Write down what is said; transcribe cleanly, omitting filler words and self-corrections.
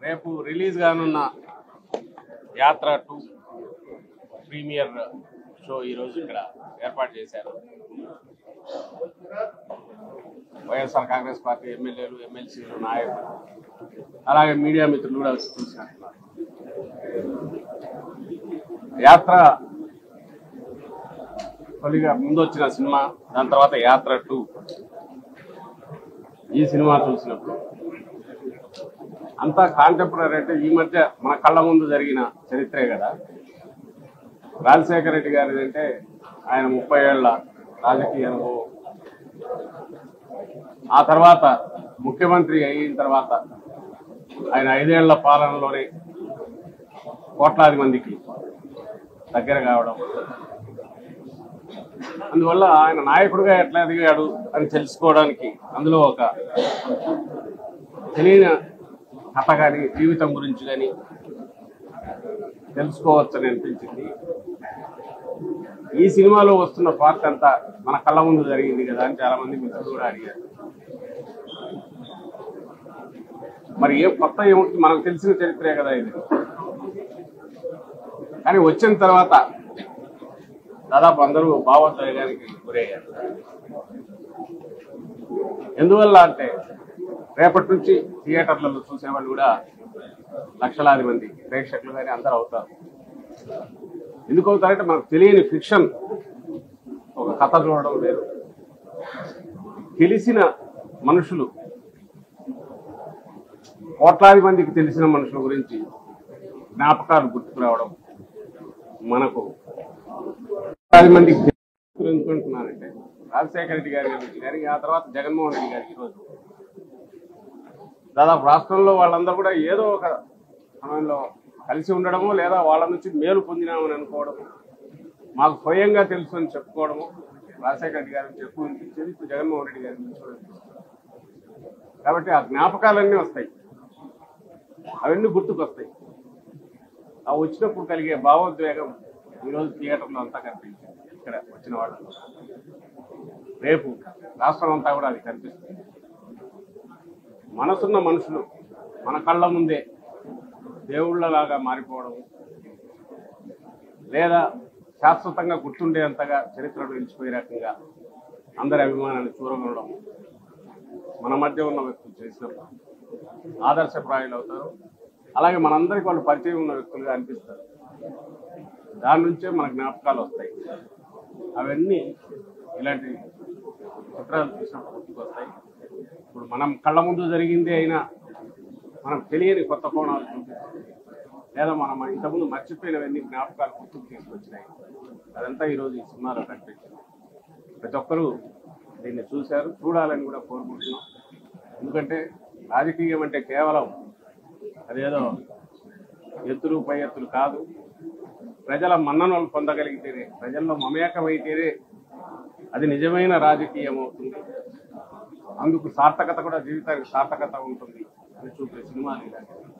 రేపు రిలీజ్ కానున్న యాత్ర 2 ప్రీమియర్ షో ఈరోజు ఇక్కడ ఏర్పాటు చేశారు. వైఎస్ఆర్ కాంగ్రెస్ పార్టీ ఎమ్మెల్యేలు, ఎమ్మెల్సీలు, నాయకులు, అలాగే మీడియా మిత్రులు కూడా వచ్చి చూసినట్టున్నారు. యాత్ర తొలిగా ముందు వచ్చిన సినిమా, దాని తర్వాత యాత్ర 2. ఈ సినిమా చూసినప్పుడు అంతా కాంటెంపరీ అంటే ఈ మధ్య మన కళ్ళ ముందు జరిగిన చరిత్రే కదా. రాజశేఖర రెడ్డి గారిది అంటే ఆయన 30 ఏళ్ల రాజకీయ అనుభవం, ఆ తర్వాత ముఖ్యమంత్రి అయిన తర్వాత ఆయన 5 ఏళ్ల పాలనలోనే కోట్లాది మందికి దగ్గర కావడం, అందువల్ల ఆయన నాయకుడిగా ఎట్లా ఎదిగాడు అని తెలుసుకోవడానికి అందులో ఒక తెలియని కథ కానీ జీవితం గురించి కానీ తెలుసుకోవచ్చని అనిపించింది. ఈ సినిమాలో వస్తున్న పార్ట్ అంతా మన కళ్ళ ముందు జరిగింది కదా అని చాలా మంది మిత్రులు కూడా అడిగారు. మరి ఏం కొత్త ఏముంటుంది, మనకు తెలిసిన చరిత్రే కదా ఇది. కానీ వచ్చిన తర్వాత దాదాపు అందరూ భావోద్వేగానికి గురయ్యారు. ఎందువల్ల అంటే రేపటి నుంచి థియేటర్లలో చూసేవాళ్ళు కూడా లక్షలాది మంది ప్రేక్షకులు కానీ అందరూ అవుతారు. ఎందుకు అవుతారంటే మనకు తెలియని ఫిక్షన్, ఒక కథ చూడడం వేరు, తెలిసిన మనుషులు, కోట్లాది మందికి తెలిసిన మనుషుల గురించి జ్ఞాపకాలు గుర్తుకు రావడం, మనకు కోట్లాది మందికి అనుకుంటున్నానంటే రాజశేఖర రెడ్డి గారి గురించి కానీ, ఆ తర్వాత జగన్మోహన్ రెడ్డి గారికి ఈరోజు దాదాపు రాష్ట్రంలో వాళ్ళందరూ కూడా ఏదో ఒక సమయంలో కలిసి ఉండడము, లేదా వాళ్ళ నుంచి మేలు పొందినామని అనుకోవడము, మాకు స్వయంగా తెలుసు అని చెప్పుకోవడము. రాజశేఖర రెడ్డి గారి నుంచి ఎక్కువ అనిపించేది, ఇప్పుడు జగన్మోహన్ రెడ్డి గారి నుంచి కాబట్టి ఆ జ్ఞాపకాలన్నీ వస్తాయి, అవన్నీ గుర్తుకొస్తాయి. ఆ వచ్చినప్పుడు కలిగే భావోద్వేగం ఈరోజు థియేటర్లో అంతా కనిపించింది. ఇక్కడ వచ్చిన వాళ్ళు రేపు రాష్ట్రం అంతా కూడా అది కనిపిస్తుంది. మనసున్న మనుషులు మన కళ్ళ ముందే దేవుళ్లలాగా మారిపోవడం, లేదా శాశ్వతంగా గుర్తుండేంతగా చరిత్రను నిలిచిపోయే రకంగా అందరి అభిమానాన్ని చూరగొనడం మన మధ్య ఉన్న వ్యక్తులు చేసినప్పుడు ఆదర్శప్రాయులు అవుతారు. అలాగే మనందరికీ వాళ్ళు పరిచయం ఉన్న వ్యక్తులుగా అనిపిస్తారు. దాని నుంచే మన జ్ఞాపకాలు వస్తాయి. అవన్నీ ఇలాంటి చిత్రాలు చూసినప్పుడు గుర్తుకొస్తాయి. ఇప్పుడు మనం కళ్ళ ముందు జరిగిందే అయినా మనం తెలియని కొత్త కోణాలు చూపిస్తుంది, లేదా మనం ఇంతకుముందు మర్చిపోయినవన్నీ జ్ఞాపకాలు గుర్తుకు తీసుకొచ్చినాయి. అదంతా ఈరోజు ఈ సినిమాలో కనిపించింది. ప్రతి ఒక్కరూ దీన్ని చూశారు, చూడాలని కూడా కోరుకుంటున్నాం. ఎందుకంటే రాజకీయం అంటే కేవలం అదేదో ఎత్తులు పై ఎత్తులు కాదు. ప్రజల మన్ననలు పొందగలిగితేనే, ప్రజల్లో మమేకమైతేనే అది నిజమైన రాజకీయం అవుతుంది. అందుకు సార్థకత కూడా, జీవితానికి సార్థకత ఉంటుంది అని చూపే సినిమాలు ఇలాంటివి.